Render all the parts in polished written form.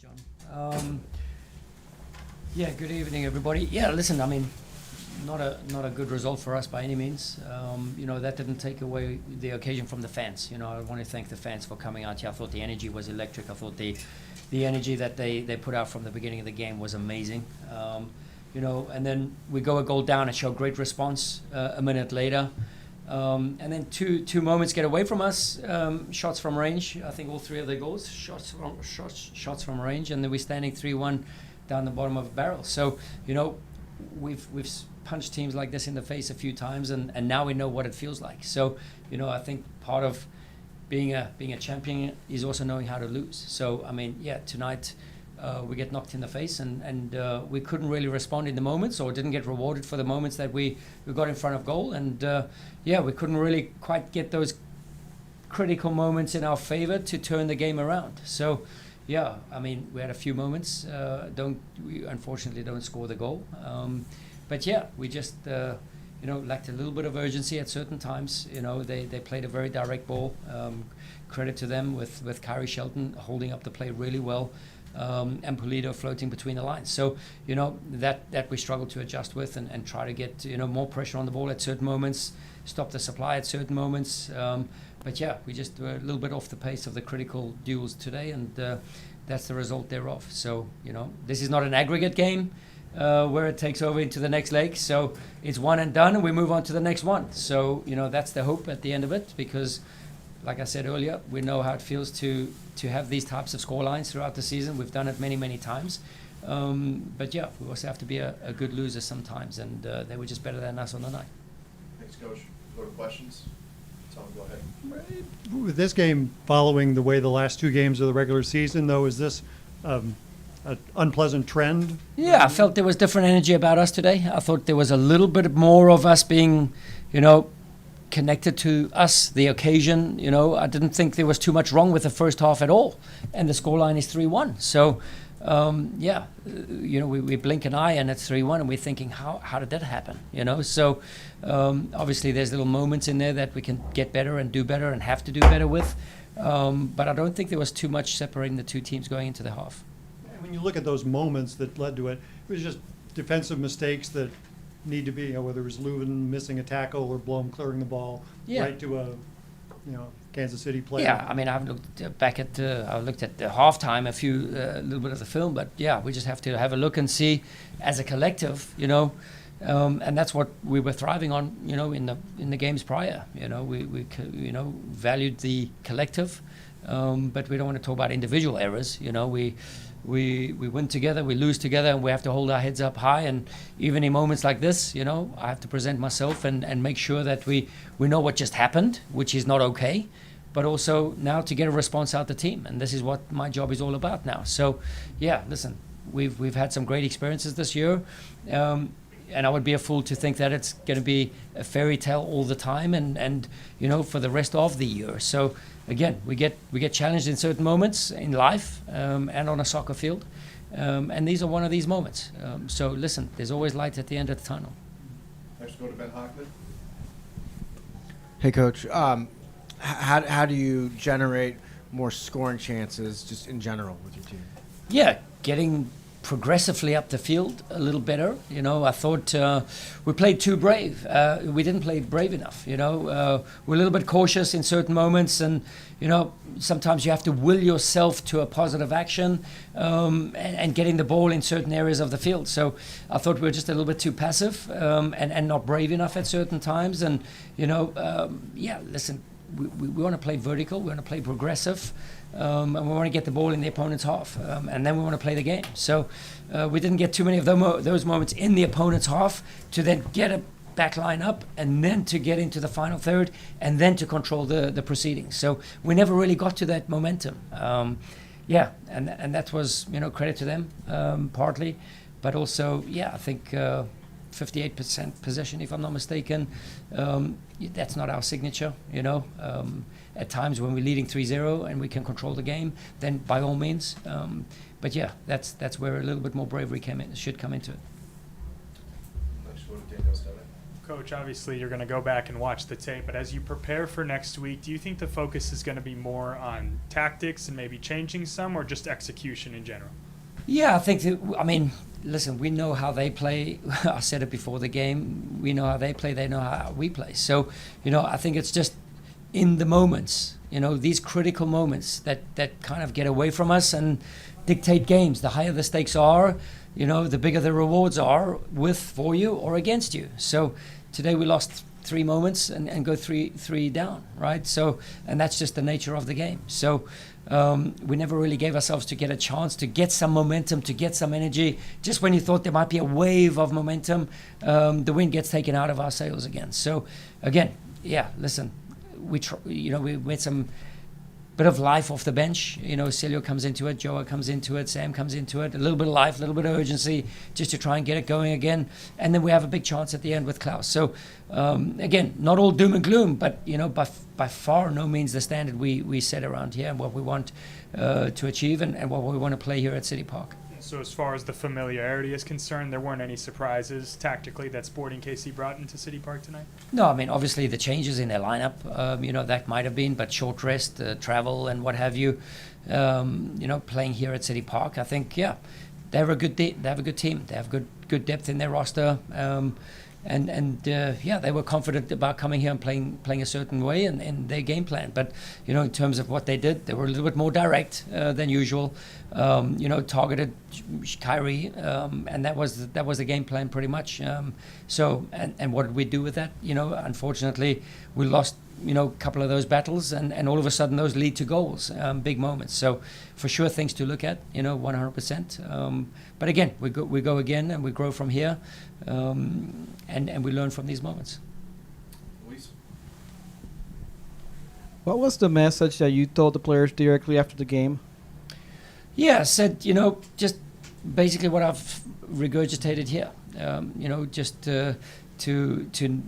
Thanks, John. Yeah, good evening, everybody. Yeah, listen, I mean, not a good result for us by any means. That didn't take away the occasion from the fans. I want to thank the fans for coming out here. I thought the energy was electric. I thought the energy that they put out from the beginning of the game was amazing. And then we go a goal down and show great response a minute later. And then two moments get away from us, shots from range. I think all three of the goals, shots from range, and then we're standing 3-1 down the bottom of a barrel. So, we've punched teams like this in the face a few times, and now we know what it feels like. So, I think part of being a champion is also knowing how to lose. So, I mean, yeah, tonight we get knocked in the face, and we couldn't really respond in the moments, or didn't get rewarded for the moments that we got in front of goal. And we couldn't really quite get those critical moments in our favor to turn the game around. So, yeah, I mean, we had a few moments. We unfortunately don't score the goal. But yeah, we just lacked a little bit of urgency at certain times. They played a very direct ball. Credit to them with Kyrie Shelton holding up the play really well. And Pulido floating between the lines. So, that we struggle to adjust with and try to get, more pressure on the ball at certain moments, stop the supply at certain moments. But yeah, we just were a little bit off the pace of the critical duels today, and that's the result thereof. So, this is not an aggregate game where it takes over into the next leg. So it's one and done, and we move on to the next one. So, that's the hope at the end of it, because like I said earlier, we know how it feels to have these types of scorelines throughout the season. We've done it many, many times. But yeah, we also have to be a good loser sometimes, and they were just better than us on the night. Thanks, Coach. Go to questions. Tom, go ahead. With this game following the way the last two games of the regular season, though, is this an unpleasant trend? Yeah, I felt there was different energy about us today. I thought there was a little bit more of us being, connected to us, the occasion. I didn't think there was too much wrong with the first half at all, and the scoreline is 3-1. So, we blink an eye and it's 3-1, and we're thinking, how did that happen? So obviously there's little moments in there that we can get better and do better and have to do better with, but I don't think there was too much separating the two teams going into the half. And when you look at those moments that led to it, it was just defensive mistakes that need to be, whether it was Leuven missing a tackle or Blom clearing the ball right to a Kansas City player. Yeah, I mean, I've looked back at I looked at the halftime, a little bit of the film, but yeah, we just have to have a look and see as a collective, and that's what we were thriving on, in the games prior. We valued the collective, but we don't want to talk about individual errors. We win together, we lose together, and we have to hold our heads up high. And even in moments like this, I have to present myself and make sure that we know what just happened, which is not okay, but also now to get a response out the team. And this is what my job is all about now. So, yeah, listen, we've had some great experiences this year. And I would be a fool to think that it's going to be a fairy tale all the time and for the rest of the year. So again, we get challenged in certain moments in life and on a soccer field, and these are one of these moments. So listen, there's always light at the end of the tunnel. Next, go to Ben Hockman. Hey, Coach. How do you generate more scoring chances just in general with your team? Yeah, getting progressively up the field a little better. I thought we played too brave. We didn't play brave enough. We're a little bit cautious in certain moments, and sometimes you have to will yourself to a positive action and getting the ball in certain areas of the field. So I thought we were just a little bit too passive and not brave enough at certain times. And listen, we want to play vertical. We want to play progressive. And we want to get the ball in the opponent's half, and then we want to play the game. So we didn't get too many of those moments in the opponent's half to then get a back line up, and then to get into the final third, and then to control the proceedings. So we never really got to that momentum. And that was credit to them partly, but also I think 58% possession, if I'm not mistaken. That's not our signature, At times when we're leading 3-0 and we can control the game, then by all means. But yeah, that's where a little bit more bravery should come into it. Next, go to Daniel Stone. Coach, obviously you're going to go back and watch the tape, but as you prepare for next week, do you think the focus is going to be more on tactics and maybe changing some, or just execution in general? Yeah, I think listen, we know how they play. I said it before the game. We know how they play. They know how we play. So, I think it's just in the moments, these critical moments that kind of get away from us and dictate games. The higher the stakes are, the bigger the rewards are for you or against you. So today we lost 3 moments and go three down, right? So, and that's just the nature of the game. So we never really gave ourselves to get a chance to get some momentum, to get some energy. Just when you thought there might be a wave of momentum, the wind gets taken out of our sails again. So again, listen, we made some bit of life off the bench. Celio comes into it, Joa comes into it, Sam comes into it. A little bit of life, a little bit of urgency, just to try and get it going again. And then we have a big chance at the end with Klaus. So again, not all doom and gloom, but by far no means the standard we set around here and what we want to achieve and what we want to play here at City Park. So as far as the familiarity is concerned, there weren't any surprises tactically that Sporting KC brought into City Park tonight? No, obviously the changes in their lineup, that might have been, but short rest, travel and what have you, playing here at City Park, I think, they have a good team. They have good depth in their roster. They were confident about coming here and playing a certain way in their game plan. But in terms of what they did, they were a little bit more direct than usual. Targeted Kyrie, and that was the game plan pretty much. And what did we do with that? Unfortunately, we lost a couple of those battles, and all of a sudden those lead to goals, big moments. So for sure, things to look at, 100%. But again, we go again, and we grow from here, and we learn from these moments. Luis? What was the message that you told the players directly after the game? Yeah, I said, just basically what I've regurgitated here. Just to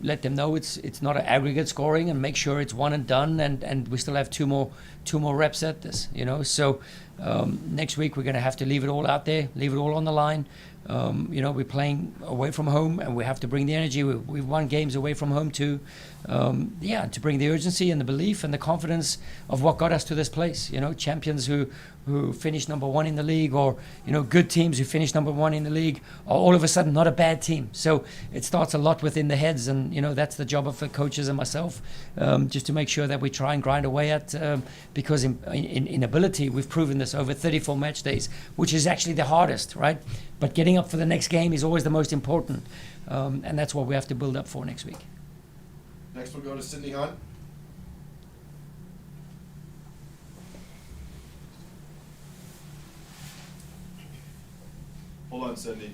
let them know it's not an aggregate scoring, and make sure it's one and done, and we still have two more reps at this. So next week we're going to have to leave it all out there, leave it all on the line. We're playing away from home, and we have to bring the energy. We've won games away from home too. To bring the urgency and the belief and the confidence of what got us to this place. Champions who finished number 1 in the league, or good teams who finished number 1 in the league, are all of a sudden not a bad team. So it starts a lot within the heads, and that's the job of the coaches and myself, just to make sure that we try and grind away at. Because in ability, we've proven this over 34 match days, which is actually the hardest, right? But getting up for the next game is always the most important, and that's what we have to build up for next week. Next we'll go to Sydney Hunt. Hold on, Sydney.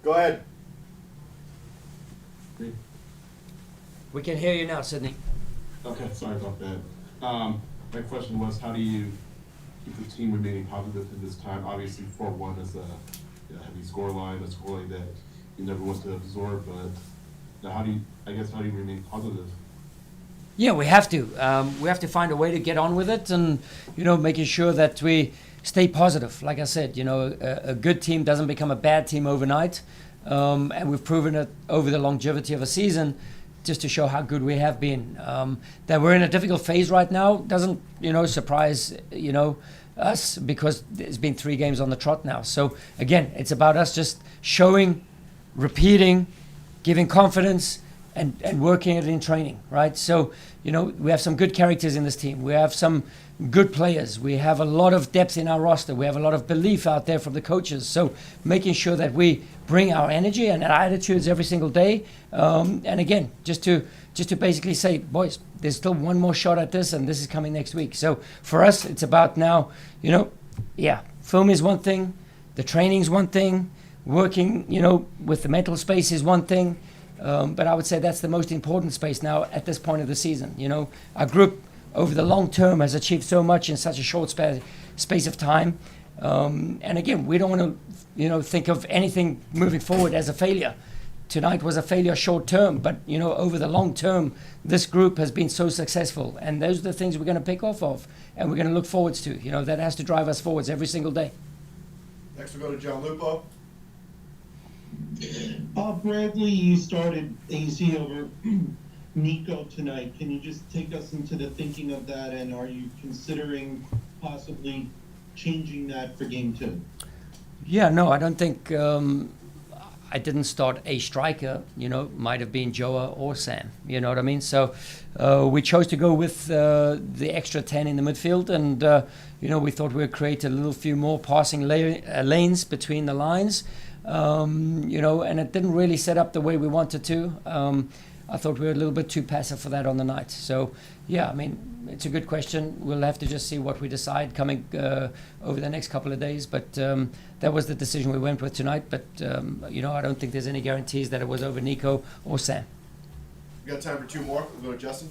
Go ahead. We can hear you now, Sydney. Okay, sorry about that. My question was, how do you keep the team remaining positive in this time? Obviously, 4-1 is a heavy scoreline, a scoreline that you never want to absorb, but now how do you remain positive? Yeah, we have to. We have to find a way to get on with it, and making sure that we stay positive. Like I said, a good team doesn't become a bad team overnight, and we've proven it over the longevity of a season, just to show how good we have been. That we're in a difficult phase right now doesn't surprise us, because there's been 3 games on the trot now. So again, it's about us just showing, repeating, giving confidence, and working it in training, right? So, we have some good characters in this team. We have some good players. We have a lot of depth in our roster. We have a lot of belief out there from the coaches. So making sure that we bring our energy and our attitudes every single day. And again, just to basically say, boys, there's still one more shot at this, and this is coming next week. So for us, it's about now, film is one thing, the training's one thing, working, with the mental space is one thing. But I would say that's the most important space now at this point of the season. Our group over the long term has achieved so much in such a short space of time. And again, we don't want to, think of anything moving forward as a failure. tonight was a failure short term, but over the long term, this group has been so successful, and those are the things we're going to pick off of, and we're going to look forwards to. That has to drive us forwards every single day. Next we'll go to John Lupo. Bradley, you started AZ over Nico tonight. Can you just take us into the thinking of that, and are you considering possibly changing that for game 2? Yeah, no, I don't think I didn't start a striker. Might have been Joa or Sam. You know what I mean? So we chose to go with the extra 10 in the midfield, and we thought we'd create a little few more passing lanes between the lines. And it didn't really set up the way we wanted to. I thought we were a little bit too passive for that on the night. So, yeah, I mean, it's a good question. We'll have to just see what we decide coming over the next couple of days. But that was the decision we went with tonight. But, I don't think there's any guarantees that it was over Nico or Sam. We got time for 2 more. We'll go to Justin.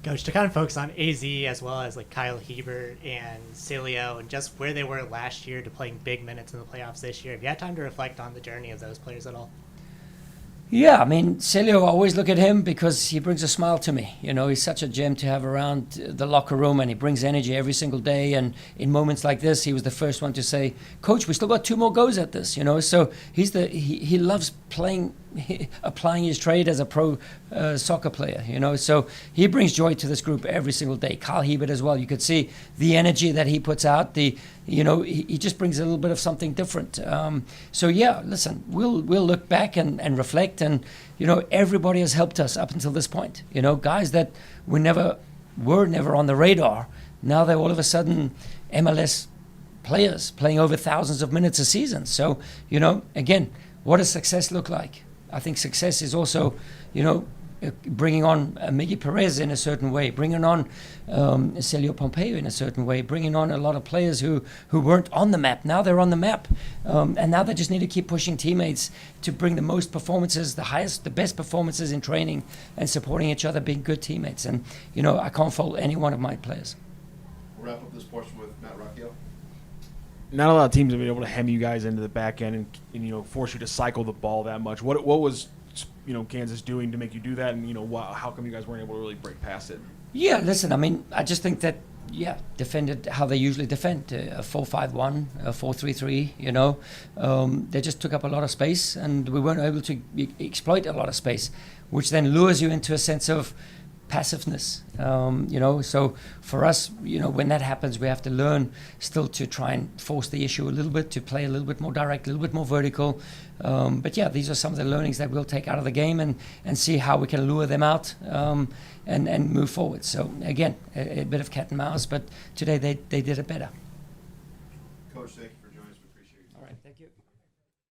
Coach, to kind of focus on AZ as well as like Kyle Hebert and Cilio and just where they were last year to playing big minutes in the playoffs this year, have you had time to reflect on the journey of those players at all? Yeah, I mean, Celio, I always look at him because he brings a smile to me. He's such a gem to have around the locker room, and he brings energy every single day. And in moments like this, he was the first one to say, "Coach, we still got 2 more goes at this." So he loves applying his trade as a pro soccer player. So he brings joy to this group every single day. Kyle Hebert as well. You could see the energy that he puts out. He just brings a little bit of something different. So yeah, listen, we'll look back and reflect, and everybody has helped us up until this point. Guys that were never on the radar, now they're all of a sudden MLS players playing over thousands of minutes a season. So again, what does success look like? I think success is also bringing on Miggy Perez in a certain way, bringing on Celio Pompeo in a certain way, bringing on a lot of players who weren't on the map. Now they're on the map. And now they just need to keep pushing teammates to bring the most performances, the best performances in training, and supporting each other, being good teammates. And, I can't fault any one of my players. We'll wrap up this portion with Matt Rocchio. Not a lot of teams have been able to hem you guys into the back end and force you to cycle the ball that much. What was Kansas doing to make you do that, and how come you guys weren't able to really break past it? Yeah, listen, I mean, I just think that defended how they usually defend, a 4-5-1, a 4-3-3. They just took up a lot of space, and we weren't able to exploit a lot of space, which then lures you into a sense of passiveness. So for us, when that happens, we have to learn still to try and force the issue a little bit, to play a little bit more direct, a little bit more vertical. But yeah, these are some of the learnings that we'll take out of the game and see how we can lure them out and move forward. So again, a bit of cat and mouse, but today they did it better. Coach, thank you.